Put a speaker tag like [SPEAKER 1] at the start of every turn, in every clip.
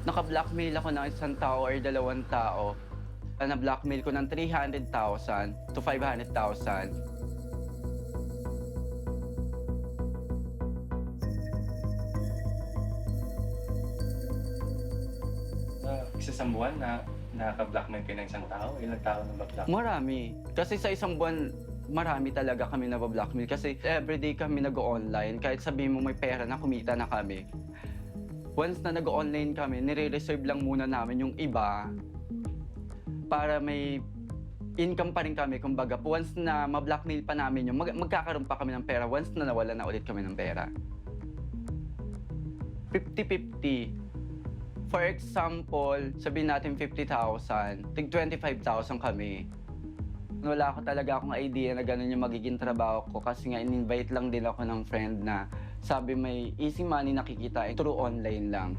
[SPEAKER 1] Naka-blackmail ako ng isang tao or dalawang tao. Na-blackmail ko ng 300,000 to 500,000.
[SPEAKER 2] Sa isang buwan na nakaka-blackmail kayo ng isang tao, ilang tao na ba-blackmail?
[SPEAKER 1] Marami. Kasi sa isang buwan, marami talaga kami nabablockmail. Kasi everyday kami nag-online. Kahit sabihin mo may pera na, kumita na kami. Once na nag-online kami, nire-reserve lang muna namin yung iba para may income pa rin kami. Kumbaga, once na ma-blackmail pa namin yung magkakaroon pa kami ng pera once na nawala na ulit kami ng pera. 50-50. For example, sabihin natin 50,000, tig 25,000 kami. Wala ko talaga akong idea na gano'n yung magiging trabaho ko kasi nga in-invite lang din ako ng friend na sabi may easy money nakikita through online lang.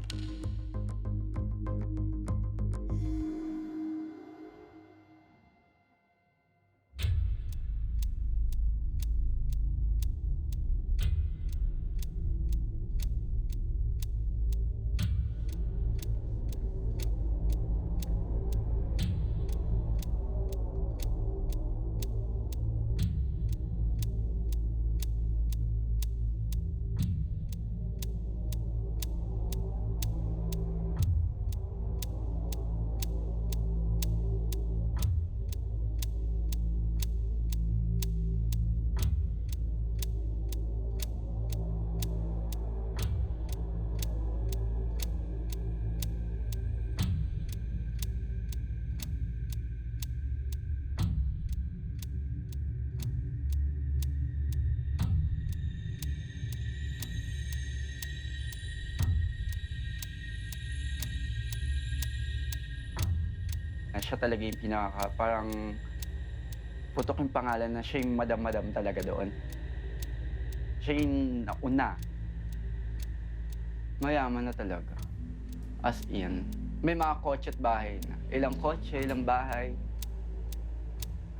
[SPEAKER 1] Siya talaga yung parang putok yung pangalan na siya yung madam-madam talaga doon. Siya yung nauna. Mayaman na talaga. As in. May mga kotse at bahay na. Ilang kotse, ilang bahay.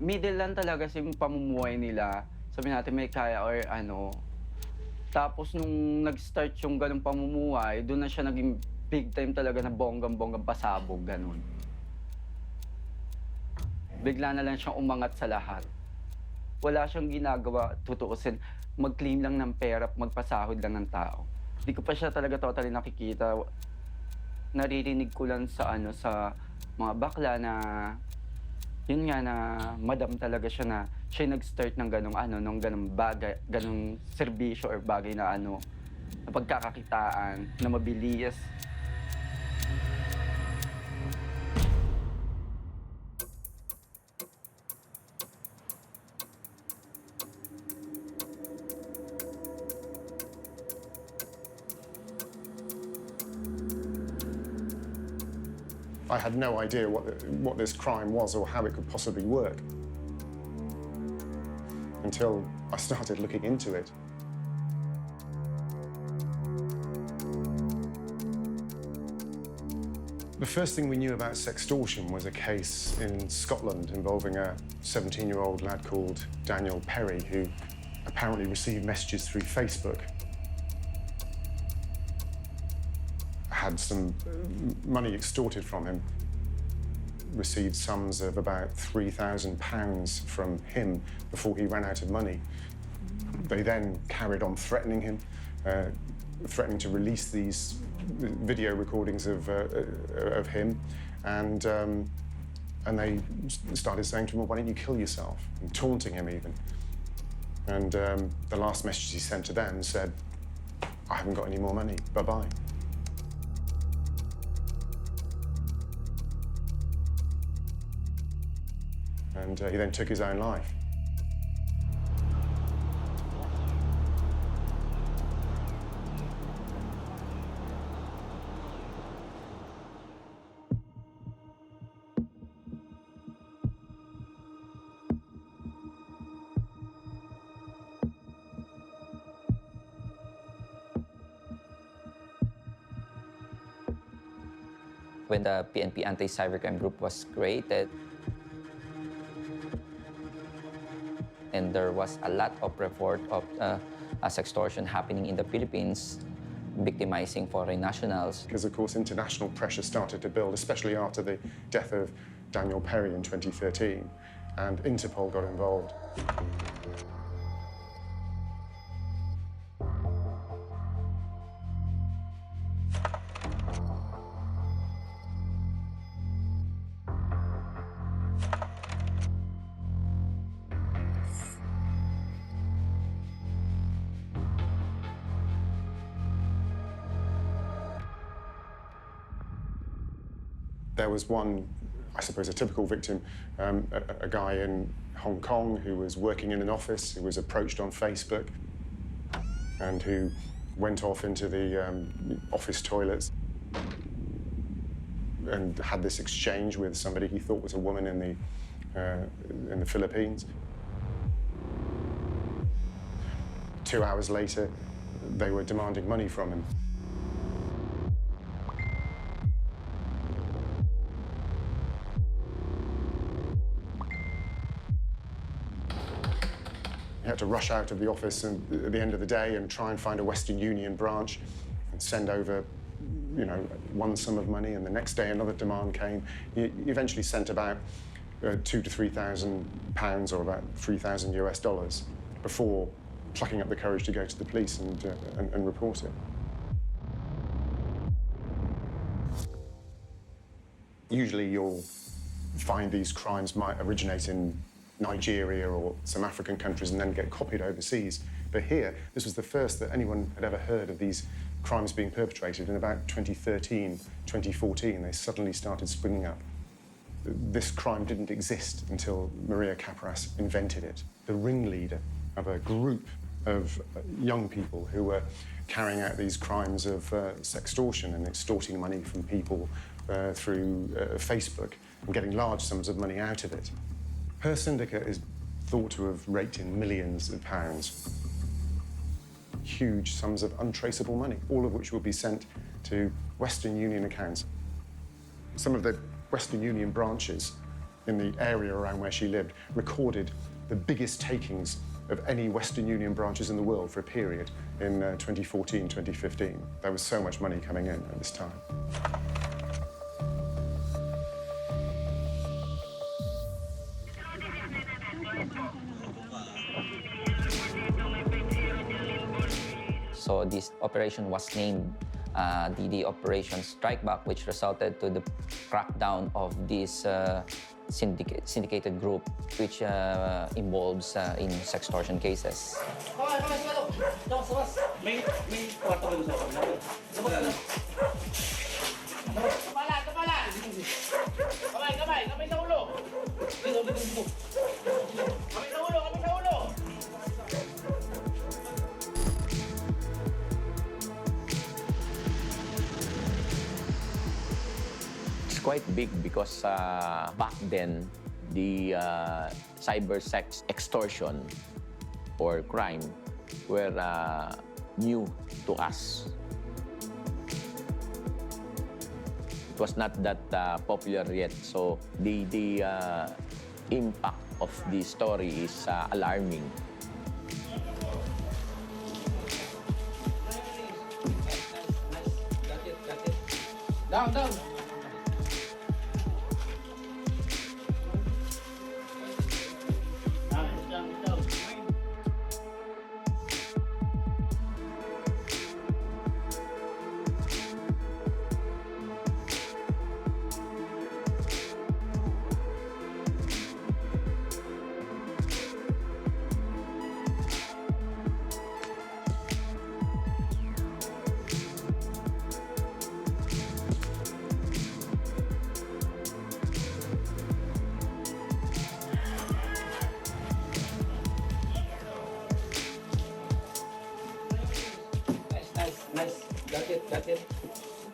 [SPEAKER 1] Middle lang talaga yung pamumuhay nila. Sabi natin may kaya or ano. Tapos nung nag-start yung ganung pamumuhay, doon na siya naging big time talaga na bonggang-bonggang pasabog, ganun. Bigla na lang siyang umangat sa lahat. Wala siyang ginagawa, tutuusin. Mag-claim lang ng pera, magpasahod lang ng tao. Hindi ko pa siya talaga totally nakikita. Naririnig ko lang sa sa mga bakla na yun nga na madam talaga siya na siya nag-start ng ng ganung bagay, ganung serbisyo or bagay na na pagkakakitaan, na mabilis.
[SPEAKER 3] I had no idea what this crime was or how it could possibly work until I started looking into it. The first thing we knew about sextortion was a case in Scotland involving a 17-year-old lad called Daniel Perry who apparently received messages through Facebook. Had some money extorted from him, received sums of about £3,000 from him before he ran out of money. They then carried on threatening him, threatening to release these video recordings of him, and they started saying to him, well, why don't you kill yourself, and taunting him even. And the last message he sent to them said, I haven't got any more money, bye-bye. and he then took his own life.
[SPEAKER 4] When the PNP anti-cybercrime group was created, and there was a lot of report of sextortion happening in the Philippines, victimizing foreign nationals.
[SPEAKER 3] Because, of course, international pressure started to build, especially after the death of Daniel Perry in 2013, and Interpol got involved. There was one, I suppose, a typical victim, a guy in Hong Kong who was working in an office, who was approached on Facebook, and who went off into the office toilets and had this exchange with somebody he thought was a woman in the Philippines. 2 hours later, they were demanding money from him. He had to rush out of the office at the end of the day and try and find a Western Union branch and send over, you know, one sum of money, and the next day another demand came. He eventually sent about £2,000 to £3,000, or about $3,000 before plucking up the courage to go to the police and report it. Usually you'll find these crimes might originate in Nigeria or some African countries and then get copied overseas. But here, this was the first that anyone had ever heard of these crimes being perpetrated. In about 2013, 2014, they suddenly started springing up. This crime didn't exist until Maria Capras invented it. The ringleader of a group of young people who were carrying out these crimes of sextortion and extorting money from people through Facebook and getting large sums of money out of it. Her syndicate is thought to have raked in millions of pounds. Huge sums of untraceable money, all of which will be sent to Western Union accounts. Some of the Western Union branches in the area around where she lived recorded the biggest takings of any Western Union branches in the world for a period in 2014, 2015. There was so much money coming in at this time.
[SPEAKER 4] So this operation was named the Operation Strikeback, which resulted to the crackdown of this syndicated group, which involves in sextortion cases.
[SPEAKER 5] Quite big because back then, the cyber sex extortion or crime were new to us. It was not that popular yet, so the impact of the story is alarming.
[SPEAKER 6] Down.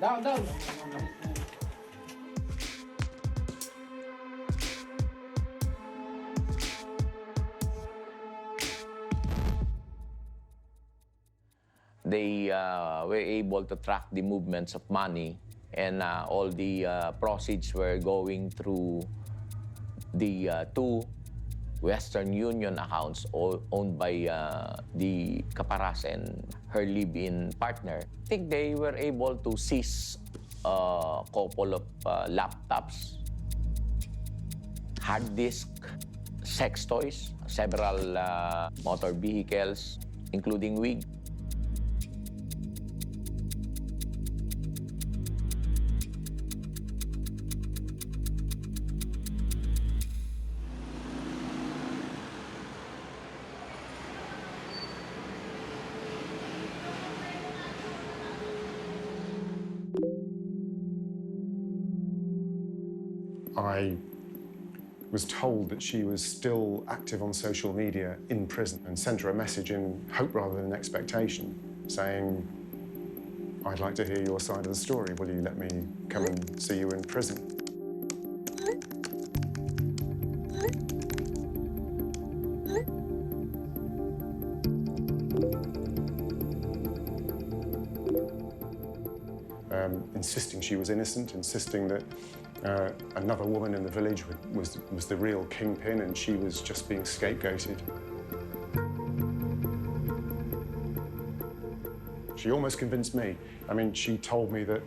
[SPEAKER 6] Down, down.
[SPEAKER 5] They were able to track the movements of money, and all the proceeds were going through the two Western Union accounts owned by the Caparas and her live-in partner. I think they were able to seize a couple of laptops, hard disk, sex toys, several motor vehicles, including wig.
[SPEAKER 3] I was told that she was still active on social media in prison and sent her a message in hope rather than expectation saying, I'd like to hear your side of the story. Will you let me come and see you in prison? Insisting she was innocent, insisting that another woman in the village was the real kingpin and she was just being scapegoated. She almost convinced me. I mean, she told me that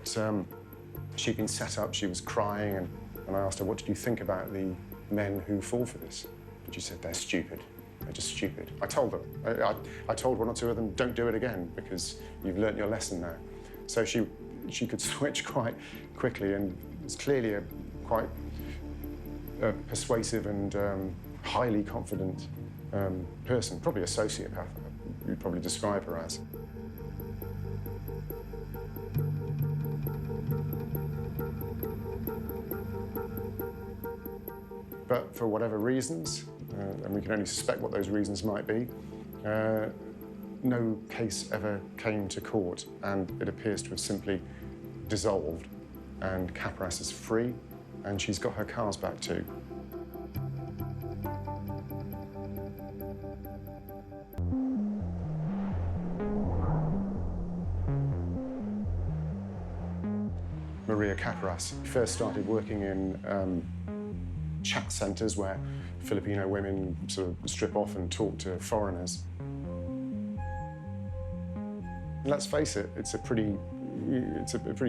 [SPEAKER 3] she'd been set up, she was crying, and I asked her, what did you think about the men who fall for this? And she said, they're stupid. They're just stupid. I told them. I told one or two of them, don't do it again because you've learnt your lesson now. So she could switch quite quickly and was clearly a quite persuasive and highly confident person, probably a sociopath, you'd probably describe her as. But for whatever reasons, and we can only suspect what those reasons might be, no case ever came to court, and it appears to have simply dissolved, and Caparas is free, and she's got her cars back too. Maria Caparas first started working in chat centres where Filipino women sort of strip off and talk to foreigners. Let's face it, it's a pretty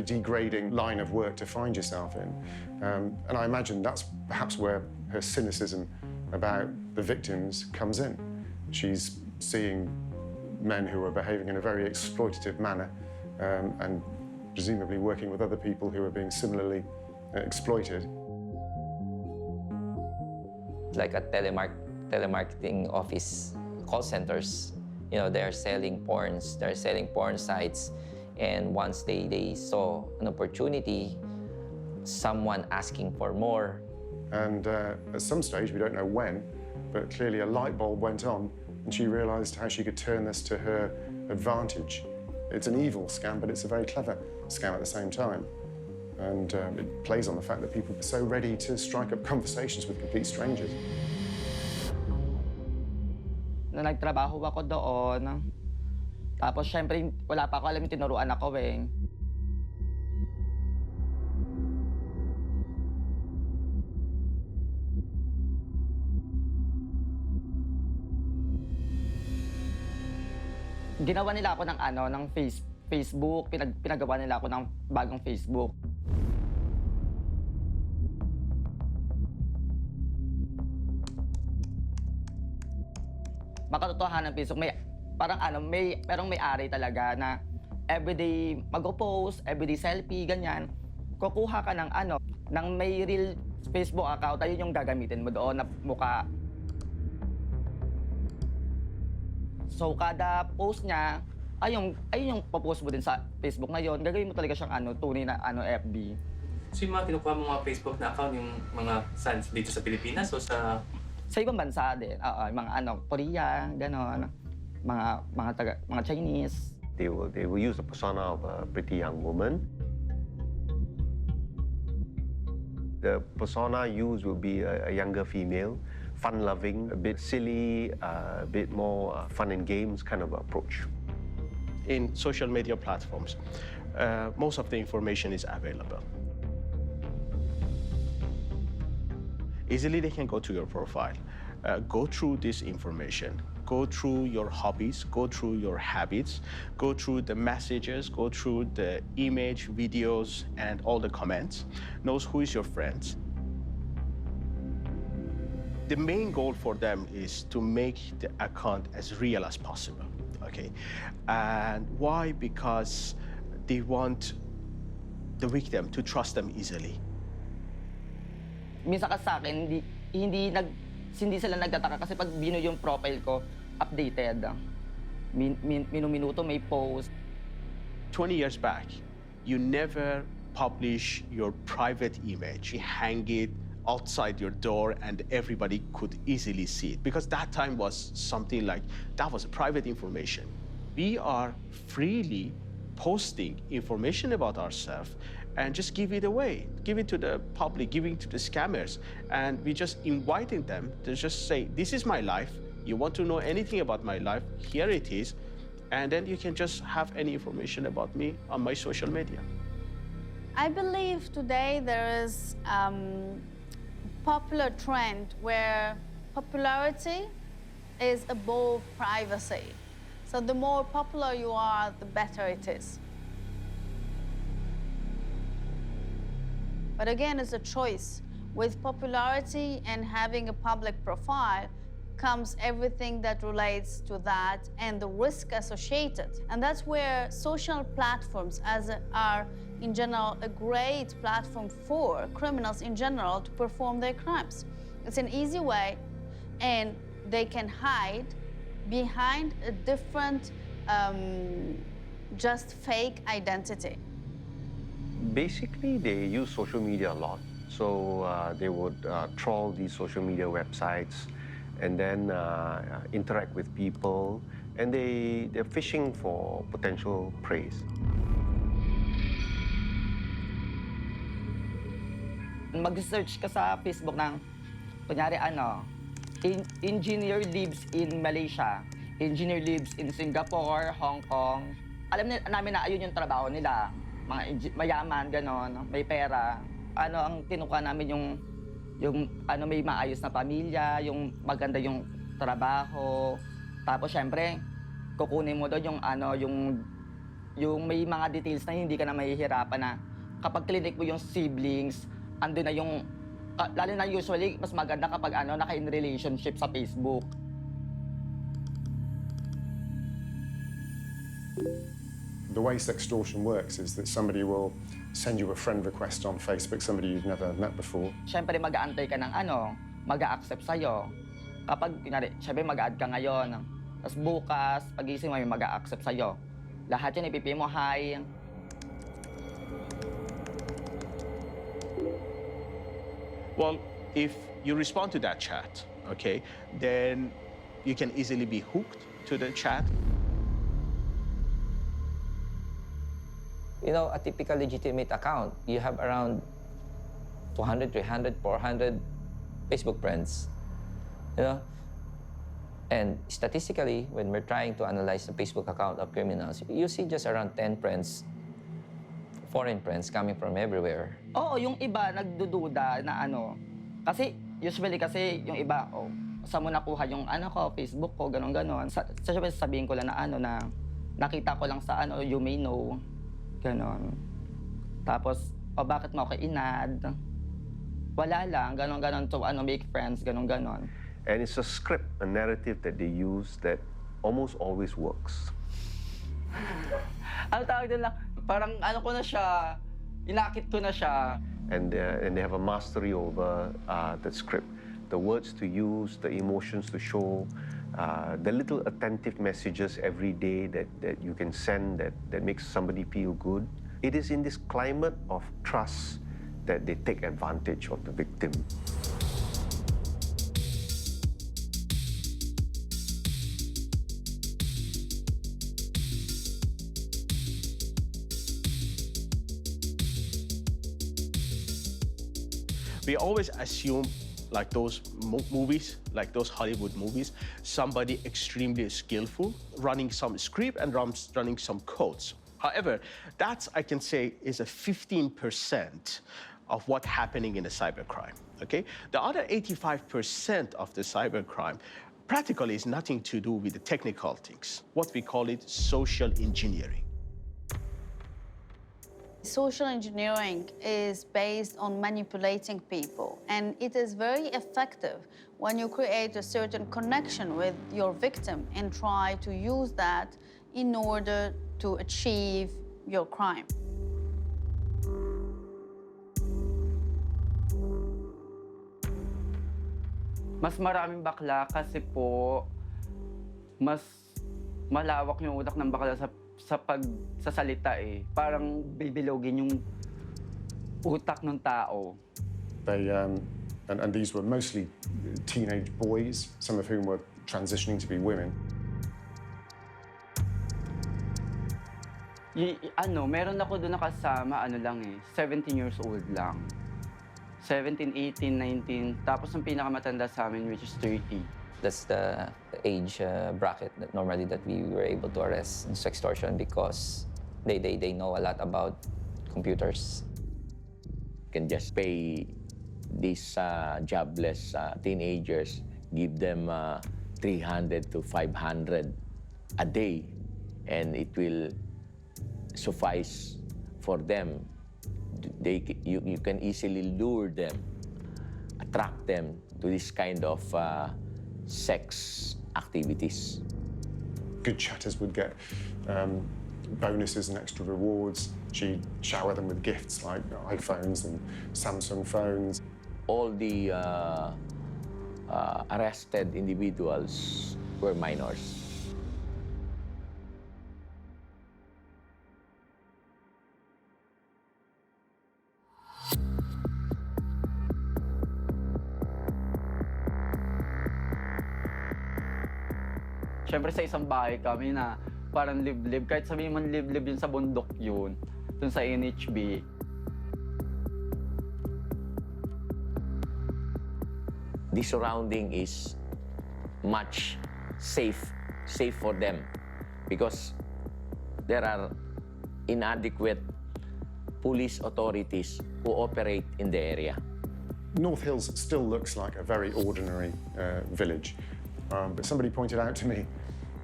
[SPEAKER 3] degrading line of work to find yourself in. And I imagine that's perhaps where her cynicism about the victims comes in. She's seeing men who are behaving in a very exploitative manner and presumably working with other people who are being similarly exploited.
[SPEAKER 4] Like a telemarketing office, call centers, you know, they're selling porn sites. And once they saw an opportunity, someone asking for more.
[SPEAKER 3] And at some stage, we don't know when, but clearly a light bulb went on and she realized how she could turn this to her advantage. It's an evil scam, but it's a very clever scam at the same time. And it plays on the fact that people are so ready to strike up conversations with complete strangers.
[SPEAKER 1] Na nagtrabaho ako doon, tapos syempre wala pa ako alam yung tinuruan ako eh. Ginawa nila ako ng Facebook, pinagawa nila ako ng bagong Facebook. Makatotohanan ng Facebook, merong may-ari talaga na everyday mag-post, everyday selfie, ganyan. Kukuha ka ng may real Facebook account, ayun yung gagamitin mo doon na mukha. So kada post niya, ayun yung post mo din sa Facebook na yun, gagawin mo talaga siyang tunay na FB.
[SPEAKER 2] So yung mga kinukuha mong mga Facebook na account, yung mga saan dito sa Pilipinas o sa...
[SPEAKER 1] Sa ibang bansa din, yung mga Korea, gano'n, mga Chinese.
[SPEAKER 7] They will use the persona of a pretty young woman The persona used will be a younger female, fun-loving, a bit silly, a bit more fun and games kind of approach.
[SPEAKER 8] In social media platforms, most of the information is available. Easily they can go to your profile, go through this information, go through your hobbies, go through your habits, go through the messages, go through the image, videos, and all the comments, knows who is your friends. The main goal for them is to make the account as real as possible, okay? And why? Because they want the victim to trust them easily.
[SPEAKER 9] Minsan kasi sa akin, hindi sila nagtataka kasi pag bino yung profile ko, updated. Minuminuto may post.
[SPEAKER 8] 20 years back, you never publish your private image. You hang it outside your door and everybody could easily see it, because that time was something like, that was private information. We are freely posting information about ourselves and just give it away, give it to the public, giving to the scammers. And we just inviting them to just say, this is my life. You want to know anything about my life, here it is. And then you can just have any information about me on my social media.
[SPEAKER 10] I believe today there is popular trend where popularity is above privacy. So the more popular you are, the better it is. But again, it's a choice. With popularity and having a public profile comes everything that relates to that and the risk associated. And that's where social platforms are, in general, a great platform for criminals in general to perform their crimes. It's an easy way, and they can hide behind a different, just fake identity.
[SPEAKER 7] Basically, they use social media a lot. So they would troll these social media websites and then interact with people, and they're fishing for potential prey.
[SPEAKER 9] Mag-search ka sa Facebook ng, kunyari engineer lives in Malaysia, engineer lives in Singapore, Hong Kong. Alam namin na ayun yung trabaho nila. Mga mayaman, ganon, may pera. Ang tinukuha namin yung may maayos na pamilya, yung maganda yung trabaho. Tapos syempre, kukunin mo doon yung may mga details na hindi ka na mahihirapan na kapag clinic mo yung siblings, andun na yung, lalo na usually, mas maganda kapag naka-in relationship sa Facebook.
[SPEAKER 3] The way sextortion works is that somebody will send you a friend request on Facebook, somebody you've never met before.
[SPEAKER 9] Siyempre mag-aantay ka ng mag-a-accept sa'yo. Kapag, kunyari, siyempre mag-a-add ka ngayon. Tapos bukas, pag-ising mo, may mag-a-accept sa'yo. Lahat yun, ipipi mo, hi.
[SPEAKER 8] Well, if you respond to that chat, okay, then you can easily be hooked to the chat.
[SPEAKER 4] You know, a typical legitimate account, you have around 200, 300, 400 Facebook friends, you know? And statistically, when we're trying to analyze the Facebook account of criminals, you see just around 10 friends, foreign friends coming from everywhere.
[SPEAKER 9] Oo, yung iba nagdududa na kasi usually kasi yung iba, saan mo nakuha yung Facebook ko, ganon-ganon. Sabihin ko lang na na nakita ko lang sa you may know. Ganon. Tapos, bakit mo ako inad? Wala lang, ganon-ganon. So, make friends, ganon-ganon.
[SPEAKER 7] And it's a script, a narrative that they use that almost always works.
[SPEAKER 1] Tawag doon lang, parang ko na siya, inakit ko na siya.
[SPEAKER 7] And they have a mastery over that script. The words to use, the emotions to show, the little attentive messages every day that you can send that makes somebody feel good. It is in this climate of trust that they take advantage of the victim.
[SPEAKER 8] We always assume, like those movies, like those Hollywood movies, somebody extremely skillful running some script and running some codes. However, that, I can say, is a 15% of what's happening in the cybercrime, okay? The other 85% of the cybercrime practically is nothing to do with the technical things. What we call it social engineering.
[SPEAKER 10] Social engineering is based on manipulating people, and it is very effective when you create a certain connection with your victim and try to use that in order to achieve your crime.
[SPEAKER 1] Mas maraming bakla kasi po mas malawak yung utak ng bakla sa pagsasalita eh. Parang bibilogin yung utak ng tao.
[SPEAKER 3] They, and these were mostly teenage boys, some of whom were transitioning to be women.
[SPEAKER 1] Meron ako doon nakasama, 17 years old lang. 17, 18, 19, tapos ang pinakamatanda sa amin, which is 30.
[SPEAKER 4] That's the age bracket that normally that we were able to arrest in Sextortion because they know a lot about computers.
[SPEAKER 5] You can just pay these jobless teenagers, give them 300 to 500 a day, and it will suffice for them. You can easily lure them, attract them to this kind of sex activities.
[SPEAKER 3] Good chatters would get bonuses and extra rewards. She'd shower them with gifts like iPhones and Samsung phones.
[SPEAKER 5] All the arrested individuals were minors.
[SPEAKER 1] Siyempre sa isang bahay kami na parang liblib, kahit sabihin man liblib yun sa bundok yun, dun sa NHB.
[SPEAKER 5] The surrounding is much safe for them because there are inadequate police authorities who operate in the area.
[SPEAKER 3] North Hills still looks like a very ordinary village, but somebody pointed out to me,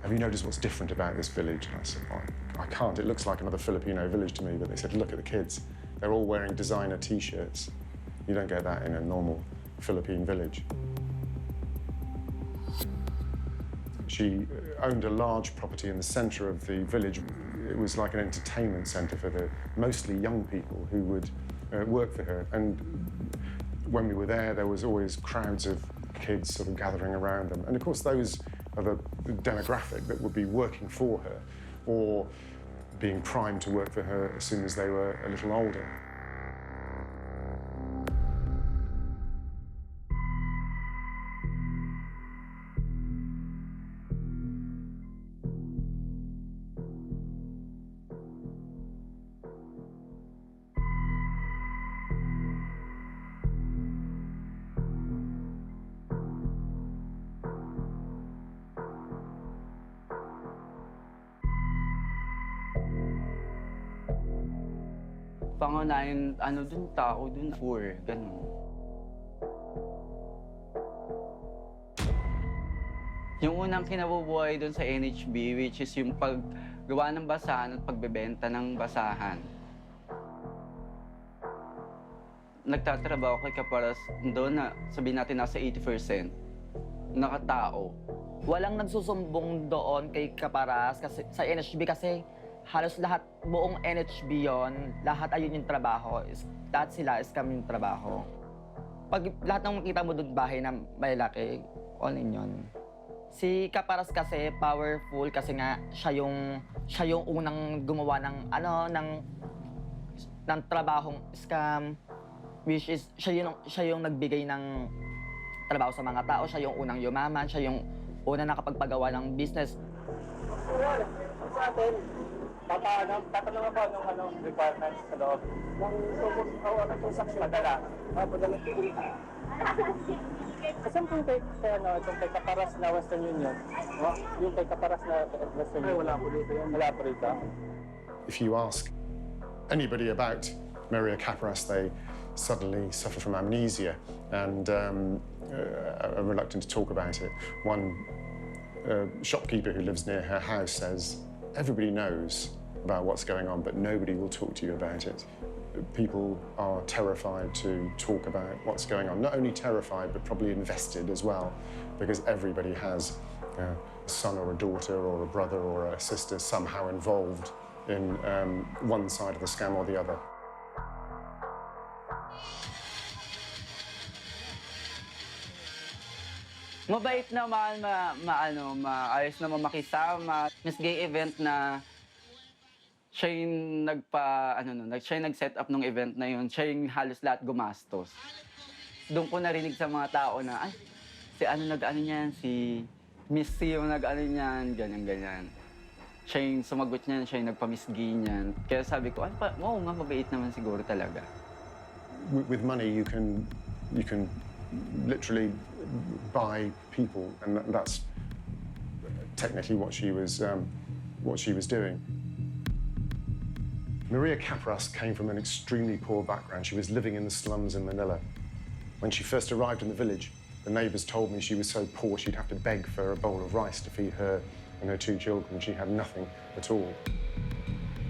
[SPEAKER 3] have you noticed what's different about this village? And I said, well, I can't. It looks like another Filipino village to me. But they said, look at the kids. They're all wearing designer T-shirts. You don't get that in a normal Philippine village. She owned a large property in the center of the village. It was like an entertainment center for the mostly young people who would work for her. And when we were there was always crowds of kids sort of gathering around them. And of course, those are the demographic that would be working for her or being primed to work for her as soon as they were a little older.
[SPEAKER 1] Pangunahin, dun tao, dun poor, ganun. Yung unang kinabubuhay dun sa NHB, which is yung paggawa ng basahan at pagbebenta ng basahan. Nagtatrabaho kay Kaparas doon na sabihin natin nasa 80% nakatao.
[SPEAKER 9] Walang nagsusumbong doon kay Kaparas kasi, sa NHB kasi halos lahat, buong NHB yon, lahat ayun yung trabaho. Lahat sila, scam yung trabaho. Pag lahat ng makita mo doon bahay na malaki, all in yun. Si Kaparas kasi, powerful kasi nga siya yung unang gumawa ng, ng trabahong scam, which is, siya yung nagbigay ng trabaho sa mga tao, siya yung unang yumaman, siya yung unang nakapagpagawa ng business.
[SPEAKER 2] Tatanong ako anong requirements sa loob. Ng transaction. Padala. Padala. Saan po itong kay Kaparas na Western Union? Yung kay Kaparas na Western Union? Ay, wala po dito yan. Wala po rito.
[SPEAKER 3] If you ask anybody about Maria Caparas, they suddenly suffer from amnesia and are reluctant to talk about it. One shopkeeper who lives near her house says, everybody knows about what's going on, but nobody will talk to you about it. People are terrified to talk about what's going on. Not only terrified, but probably invested as well, because everybody has a son or a daughter or a brother or a sister somehow involved in one side of the scam or the other.
[SPEAKER 1] Mabait naman, maayos naman makisama. Miss Gay event na siya yung siya yung nag-set up ng event na yun. Siya yung halos lahat gumastos. Doon ko narinig sa mga tao na, ay, si Miss C yung nag-ano niyan, ganyan-ganyan. Siya yung sumagot niyan, siya yung nagpa-Miss Gay niyan. Kaya sabi ko, oo nga, mabait naman siguro talaga.
[SPEAKER 3] With money, you can literally buy people, and that's technically what she was doing. Maria Caparas came from an extremely poor background. She was living in the slums in Manila. When she first arrived in the village, the neighbors told me she was so poor she'd have to beg for a bowl of rice to feed her and her 2 children. She had nothing at all.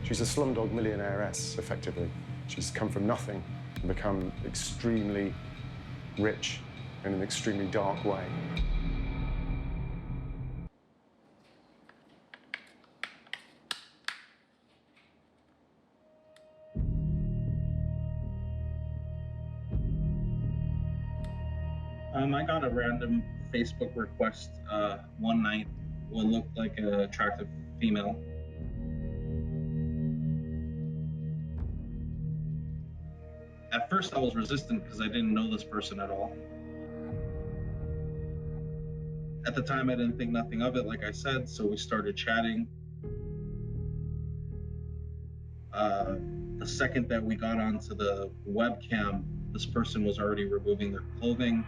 [SPEAKER 3] She's a slumdog millionairess, effectively. She's come from nothing and become extremely rich in an extremely dark way.
[SPEAKER 11] I got a random Facebook request one night. What looked like an attractive female. At first, I was resistant because I didn't know this person at all. At the time, I didn't think nothing of it, like I said, so we started chatting. The second that we got onto the webcam, this person was already removing their clothing.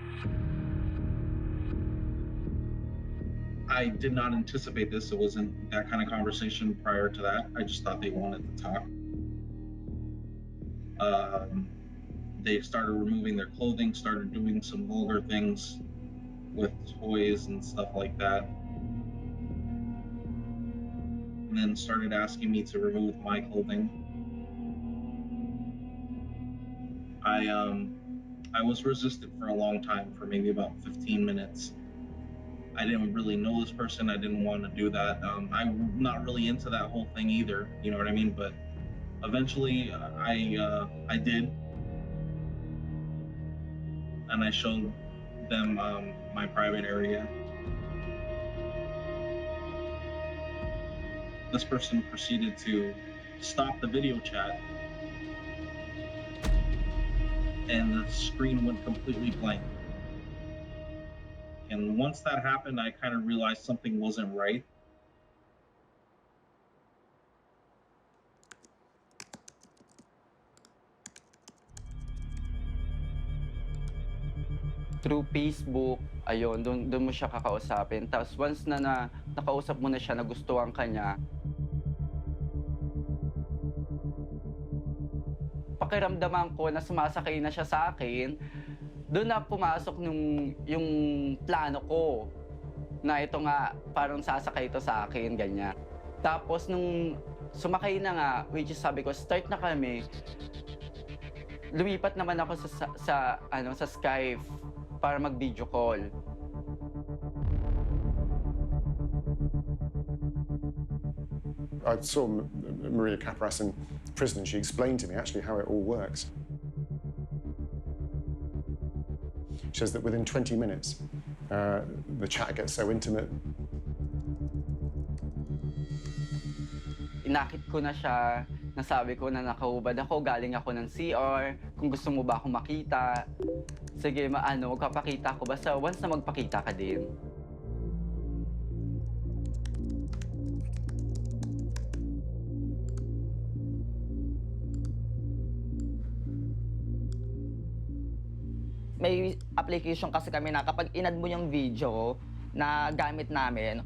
[SPEAKER 11] I did not anticipate this. It wasn't that kind of conversation prior to that. I just thought they wanted to talk. They started removing their clothing, started doing some vulgar things with toys and stuff like that. And then started asking me to remove my clothing. I was resistant for a long time, for maybe about 15 minutes. I didn't really know this person. I didn't want to do that. I'm not really into that whole thing either, you know what I mean? But eventually I did. And I showed them my private area. This person proceeded to stop the video chat, and the screen went completely blank. And once that happened, I kind of realized something wasn't right.
[SPEAKER 1] Through Facebook, ayun, doon mo siya kakausapin. Tapos once na nakausap mo na siya, nagustuhan ka niya, pakiramdaman ko na sumasakay na siya sa akin, doon na pumasok yung plano ko na ito nga, parang sasakay ito sa akin, ganyan. Tapos nung sumakay na nga, which is sabi ko, start na kami, lumipat naman ako sa Skype para mag-video call.
[SPEAKER 3] I saw Maria Caparas in prison and she explained to me actually how it all works. She says that within 20 minutes, the chat gets so intimate.
[SPEAKER 1] Inakit ko na siya, nasabi ko na nakahubad ako, galing ako ng CR, kung gusto mo ba akong makita. Sige, magpapakita ako, basta once na magpakita ka din.
[SPEAKER 9] may application kasi kami na kapag inad mo yung video na gamit namin,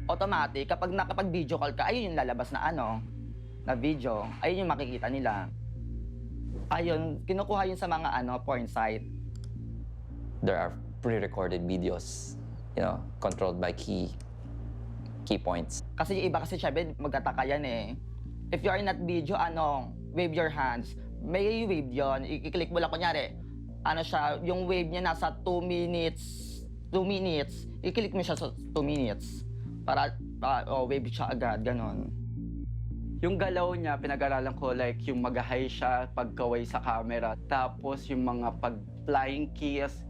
[SPEAKER 9] automatic, kapag nakapag-video call ka, ayun yung lalabas na na video. Ayun yung makikita nila. Ayun, kinukuha yun sa mga porn site.
[SPEAKER 4] There are pre-recorded videos, controlled by key points.
[SPEAKER 9] Kasi yung iba kasi syempre magtataka yan eh. If you are not video, wave your hands. May wave yun. I-click mo lang kunyari. Siya, yung wave niya nasa 2 minutes. 2 minutes. I-click mo siya sa 2 minutes. Para wave siya agad, ganon.
[SPEAKER 1] Yung galaw niya, pinag-aralan ko like yung mag-high siya, pagkaway sa camera. Tapos yung mga pag-flying kiss,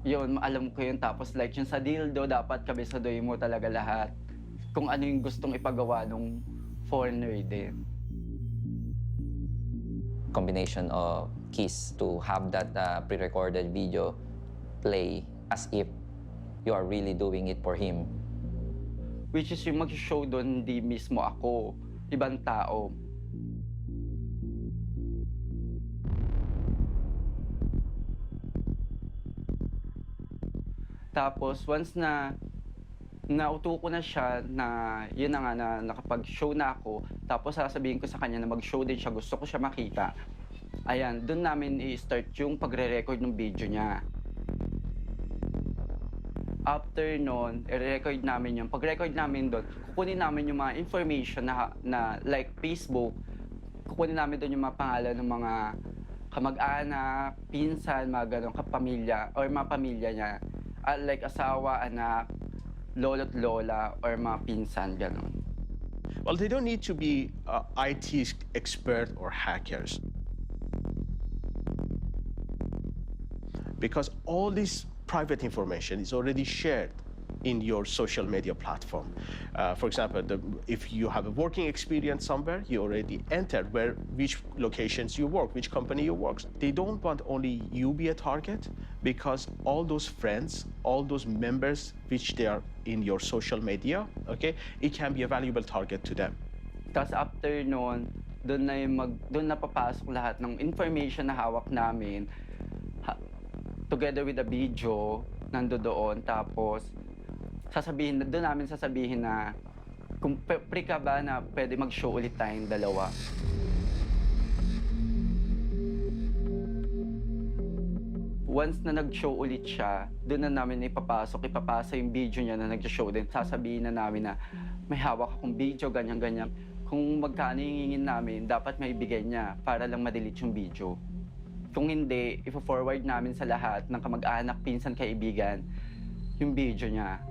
[SPEAKER 1] yun, alam ko yun. Tapos like yung sa dildo, dapat kabisadoy mo talaga lahat. Kung ano yung gustong ipagawa nung foreigner din.
[SPEAKER 4] Combination of keys to have that pre-recorded video play as if you are really doing it for him.
[SPEAKER 1] Which is yung mag-show doon, hindi mismo ako, ibang tao. Tapos once na nauto ko na siya na yun na nga na nakapag-show na ako, tapos sasabihin ko sa kanya na mag-show din siya, gusto ko siya makita. Ayan, doon namin i-start yung pagre-record ng video niya. After nun, i-record namin yun. Pag-record namin doon, kukunin namin yung mga information na like Facebook, kukunin namin doon yung mga pangalan ng mga kamag-anak, pinsan, mga ganong kapamilya, or mga pamilya niya. Like asawa, anak, lolo't lola, or mga pinsan, ganon.
[SPEAKER 8] Well, they don't need to be IT expert or hackers. Because all this private information is already shared in your social media platform. For example, if you have a working experience somewhere, you already entered which locations you work, which company you work. They don't want only you be a target, because all those friends, all those members which they are in your social media, okay, it can be a valuable target to them.
[SPEAKER 1] Tapos after nun, doon na papasok lahat ng information na hawak namin, together with the video, nandoon. Tapos doon namin sasabihin na kung free ka ba na pwede mag-show ulit tayong dalawa. Once na nag-show ulit siya, doon na namin ipapasa yung video niya na nag-show din. Sasabihin na namin na may hawak akong video, ganyan-ganyan. Kung magkano yung hingin namin, dapat maibigay niya para lang ma-delete yung video. Kung hindi, ipo-forward namin sa lahat ng kamag-anak, pinsan, kaibigan, yung video niya.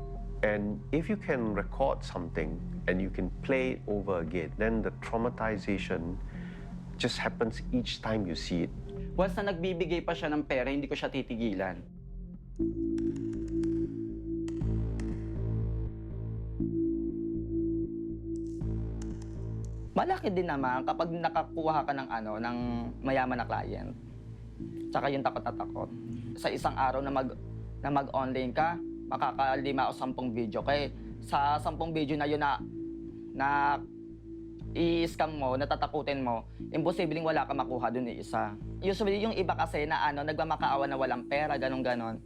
[SPEAKER 7] And if you can record something and you can play it over again, then the traumatization just happens each time you see it.
[SPEAKER 1] Once na nagbibigay pa siya ng pera, hindi ko siya titigilan.
[SPEAKER 9] Malaki din naman kapag nakakuha ka ng mayaman na client. Tsaka yung takot na takot. Sa isang araw na mag-online ka, makaka5 o 10 video. Kaya sa 10 video na yun na i-scam mo, natatakutin mo, imposibleng wala ka makuha dun isa. Usually yung iba kasi na nagmamakaawa na walang pera, ganon-ganon.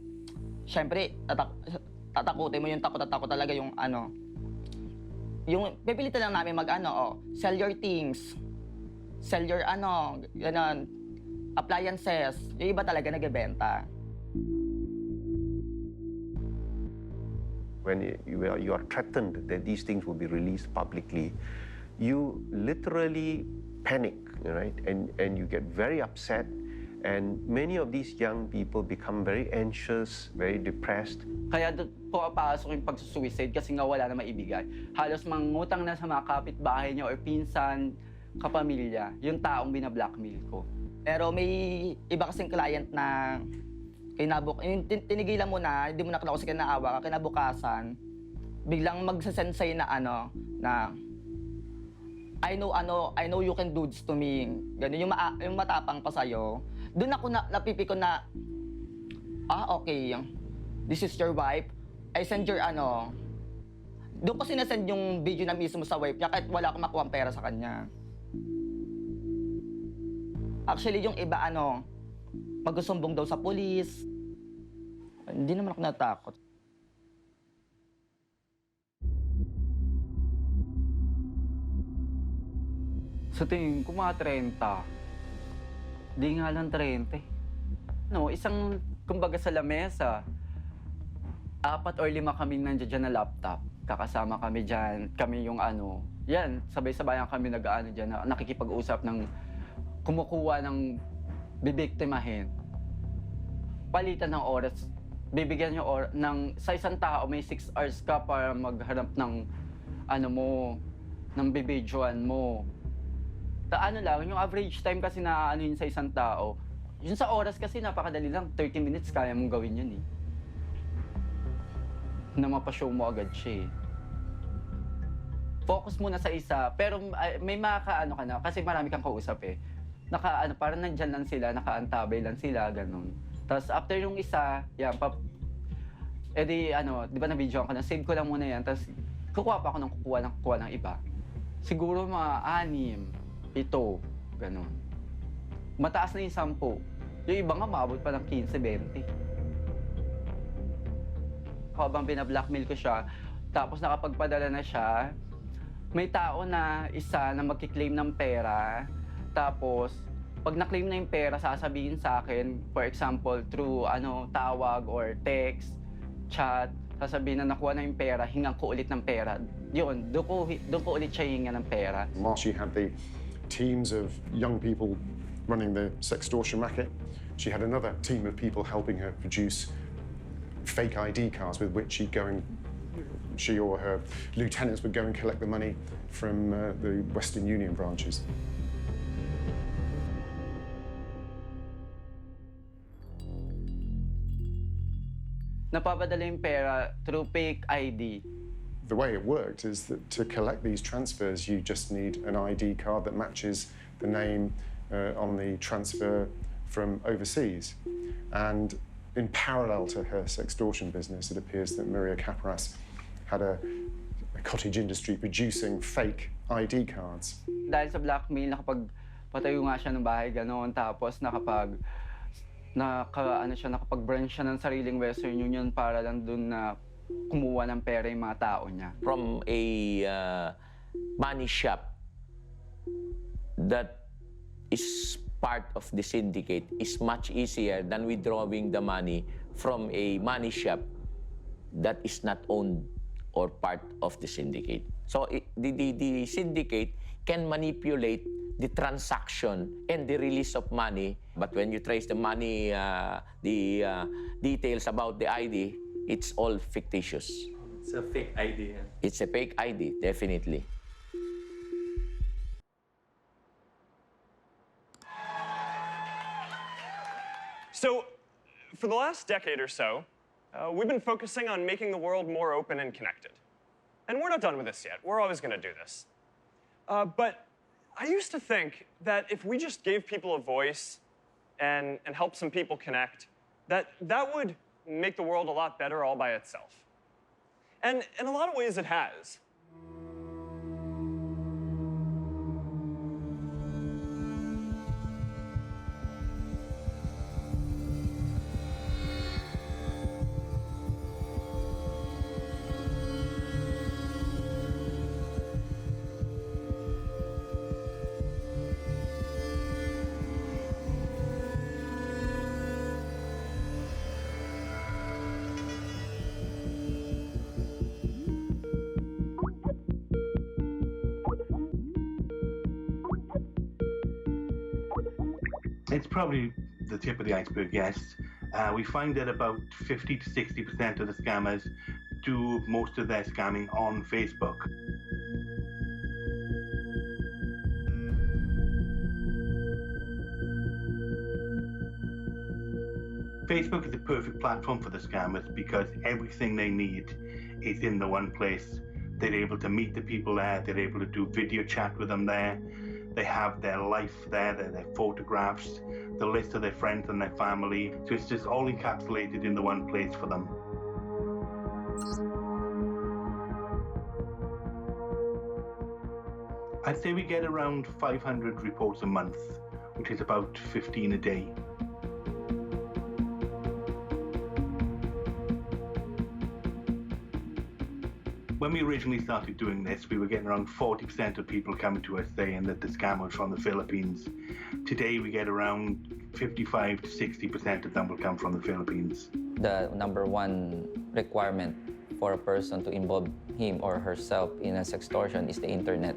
[SPEAKER 9] Siyempre, tatakutin mo yung takot na takot talaga yung yung pipilitan lang namin sell your things, sell your ganon, appliances. Yung iba talaga nagbebenta.
[SPEAKER 7] When you are threatened that these things will be released publicly, you literally panic, right? And you get very upset. And many of these young people become very anxious, very depressed.
[SPEAKER 1] Kaya doon po papasok yung pagsusuicide kasi nga wala na maibigay. Halos mangutang na sa mga kapitbahay niya or pinsan, kapamilya, yung taong binablackmail ko.
[SPEAKER 9] Pero may iba kasing client na tinigilan mo na, hindi mo na kasi kinaawa ka, kinabukasan, biglang magsasend sa'yo na na I know you can do this to me. Ganun, yung matapang pa sa'yo. Doon ako napipiko na, okay, this is your wife. I send your Doon ko sinasend yung video na mismo sa wife niya kahit wala akong makuha pera sa kanya. Actually, yung iba, magsusumbong daw sa pulis. Hindi naman ako natakot.
[SPEAKER 1] Sa tingin ko mga 30. Di nga lang 30. Isang, kumbaga sa lamesa, 4 or 5 kami nandiyan dyan na laptop. Kakasama kami dyan, kami yung yan, sabay-sabayan kami dyan, nakikipag-usap ng kumukuha ng bibiktimahin. Palitan ng oras, bibigyan nyo sa isang tao, may 6 hours ka para magharap ng, ng bibidyoan mo. Yung average time kasi na yun sa isang tao, yun sa oras kasi napakadali lang, 30 minutes kaya mong gawin yun eh. Na mapashow mo agad siya eh. Focus muna sa isa, pero may ka na, kasi marami kang kausap eh. Parang nandyan lang sila, nakaantabay lang sila, ganun. Tapos after yung isa, yan, di ba na-videoan ko na, save ko lang muna yan, tapos kukuha pa ako ng kukuha ng iba. Siguro mga 6, 7, ganun. Mataas na yung 10. Yung iba nga, maabot pa ng 15, 20. Habang binablackmail ko siya, tapos nakapagpadala na siya, may tao na isa na magkiklaim ng pera, tapos pag na-claim na yung pera, sasabihin sa akin, for example, through tawag or text, chat, sasabihin na nakuha na yung pera, hingan ko ulit ng pera. Yun, doon ko ulit siya hingan ng pera.
[SPEAKER 3] While she had the teams of young people running the Sextortion racket, she had another team of people helping her produce fake ID cards with which she or her lieutenants would go and collect the money from the Western Union branches.
[SPEAKER 1] Napapadala yung pera through fake ID.
[SPEAKER 3] The way it worked is that to collect these transfers, you just need an ID card that matches the name on the transfer from overseas. And in parallel to her sextortion business, it appears that Maria Caparas had a cottage industry producing fake ID cards.
[SPEAKER 1] Dahil sa blackmail, nakapagpatayo nga siya ng bahay, gano'n. Tapos nakapag-branch siya ng sariling Western Union para lang dun na kumuha ng pera yung mga tao niya.
[SPEAKER 5] From a money shop that is part of the syndicate is much easier than withdrawing the money from a money shop that is not owned or part of the syndicate. So the syndicate can manipulate the transaction and the release of money, but when you trace the money, the details about the ID, it's all fictitious.
[SPEAKER 2] It's a fake ID.
[SPEAKER 5] It's a fake ID, definitely.
[SPEAKER 12] So, for the last decade or so, we've been focusing on making the world more open and connected. And we're not done with this yet. We're always going to do this. But I used to think that if we just gave people a voice and helped some people connect, that would make the world a lot better all by itself. And in a lot of ways, it has.
[SPEAKER 13] It's probably the tip of the iceberg, yes. We find that about 50 to 60% of the scammers do most of their scamming on Facebook. Facebook is a perfect platform for the scammers because everything they need is in the one place. They're able to meet the people there, they're able to do video chat with them there. They have their life there, their photographs, the list of their friends and their family. So it's just all encapsulated in the one place for them. I'd say we get around 500 reports a month which is about 15 a day. When we originally started doing this, we were getting around 40% of people coming to us saying that the scam was from the Philippines. Today, we get around 55 to 60% of them will come from the Philippines.
[SPEAKER 4] The number one requirement for a person to involve him or herself in a sextortion is the internet.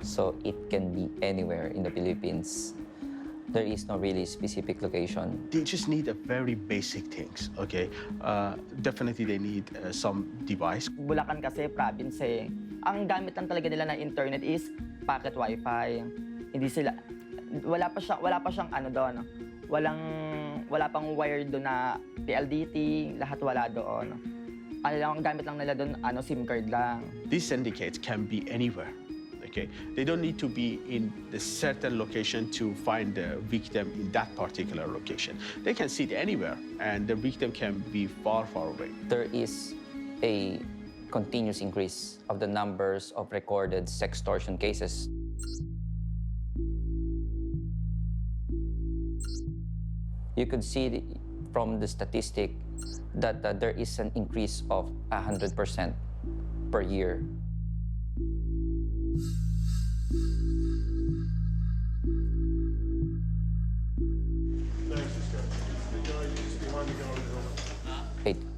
[SPEAKER 4] So it can be anywhere in the Philippines. There is no really specific location.
[SPEAKER 8] They just need a very basic things, okay? Definitely they need some device.
[SPEAKER 9] Bulacan kasi, province eh. Ang gamit lang talaga nila na internet is pocket wifi. Hindi sila, wala pa siyang ano doon. Wala pang wired doon na PLDT, lahat wala doon. Ang gamit lang nila doon, SIM card lang.
[SPEAKER 8] These syndicates can be anywhere. Okay, they don't need to be in the certain location to find the victim in that particular location. They can sit anywhere, and the victim can be far, far away.
[SPEAKER 4] There is a continuous increase of the numbers of recorded sextortion cases. You could see from the statistic that there is an increase of 100% per year.
[SPEAKER 3] No,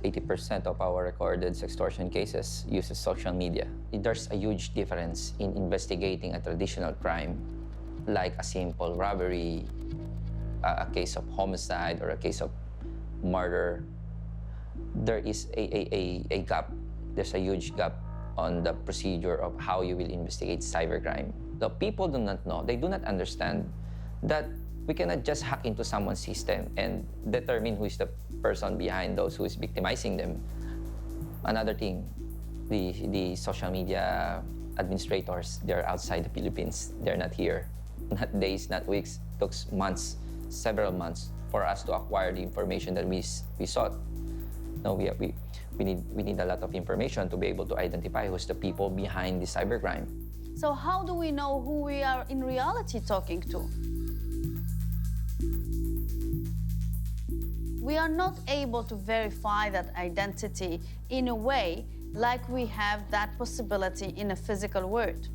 [SPEAKER 4] 80% of our recorded sextortion cases uses social media. There's a huge difference in investigating a traditional crime, like a simple robbery, a case of homicide, or a case of murder. There is a gap. There's a huge gap on the procedure of how you will investigate cybercrime. The people do not know, they do not understand that we cannot just hack into someone's system and determine who is the person behind those who is victimizing them. Another thing, the social media administrators, they're outside the Philippines. They're not here. Not days, not weeks. It took months, several months for us to acquire the information that we sought. No, we need a lot of information to be able to identify who's the people behind the cybercrime.
[SPEAKER 10] So how do we know who we are in reality talking to? We are not able to verify that identity in a way like we have that possibility in a physical world.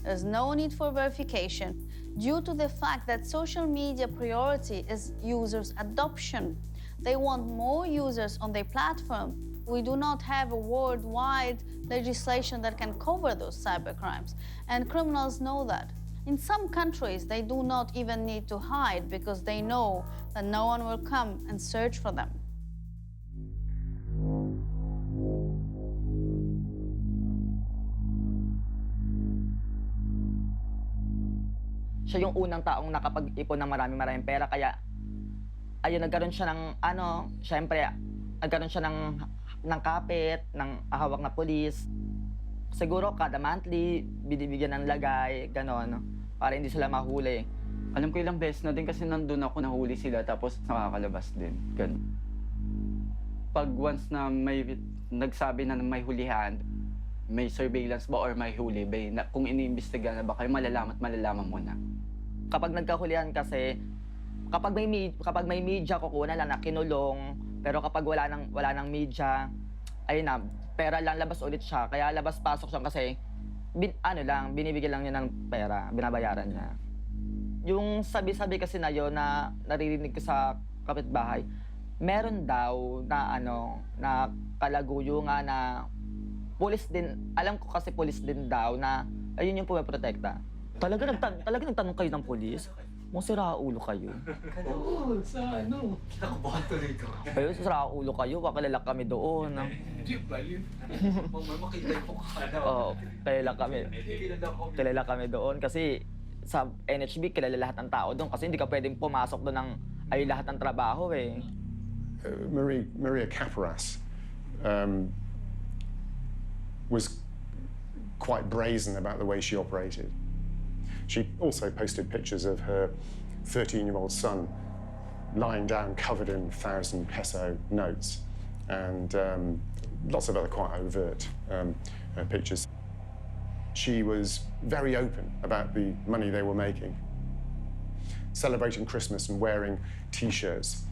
[SPEAKER 10] There's no need for verification due to the fact that social media priority is users' adoption. They want more users on their platform. We do not have a worldwide legislation that can cover those cybercrimes, and criminals know that. In some countries, they do not even need to hide because they know that no one will come and search for them.
[SPEAKER 9] Siya yung unang taong nakapag-ipon ng maraming pera, kaya ayun, nagkaroon siya ng syempre, nagkaroon siya ng kapit, ng hawak na pulis. Siguro kada monthly, binibigyan ng lagay, ganon, para hindi sila mahuli.
[SPEAKER 1] Alam ko ilang beses na din kasi nandun ako, nahuli sila, tapos nakakalabas din. Ganon. Pag once na may nagsabi na may hulihan, may surveillance ba or may huli ba, kung iniimbestiga na ba kayo, malalaman mo na.
[SPEAKER 9] Kapag nagkahulihan kasi, kapag may media, kukuha lang na kinulong. Pero kapag wala nang media, ayun na, pera lang, labas ulit siya. Kaya labas-pasok siya kasi, binibigyan lang niya ng pera, binabayaran niya. Yung sabi-sabi kasi na yun na naririnig ko sa kapitbahay, meron daw na na kalaguyo nga na pulis din, alam ko kasi pulis din daw na ayun yung pumaprotekta. Talaga nagtanong kayo ng pulis? Sira ulo kayo.
[SPEAKER 6] Oo, sa nakabahan tuloy ko.
[SPEAKER 9] Kayo, sira ulo kayo, kakilala kami doon.
[SPEAKER 6] Hindi ba yun? Makita ko ka.
[SPEAKER 9] Oo, kilala kami doon kasi sa NHB, kilala lahat ng tao doon kasi hindi ka pwedeng pumasok doon ng lahat ng trabaho eh.
[SPEAKER 3] Maria Caparas was quite brazen about the way she operated. She also posted pictures of her 13-year-old son lying down covered in 1,000 peso notes and lots of other quite overt pictures. she was very open about the money they were making, celebrating Christmas and wearing T-shirts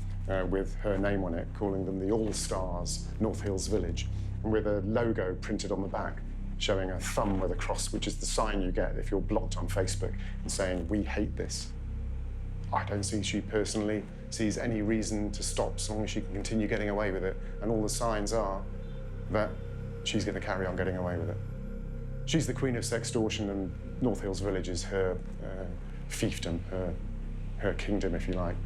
[SPEAKER 3] with her name on it, calling them the All-Stars North Hills Village, and with a logo printed on the back, showing a thumb with a cross, which is the sign you get if you're blocked on Facebook, and saying, "We hate this." I don't think she personally sees any reason to stop so long as she can continue getting away with it, and all the signs are that she's going to carry on getting away with it. She's the queen of sextortion, and North Hills Village is her fiefdom, her kingdom, if you like.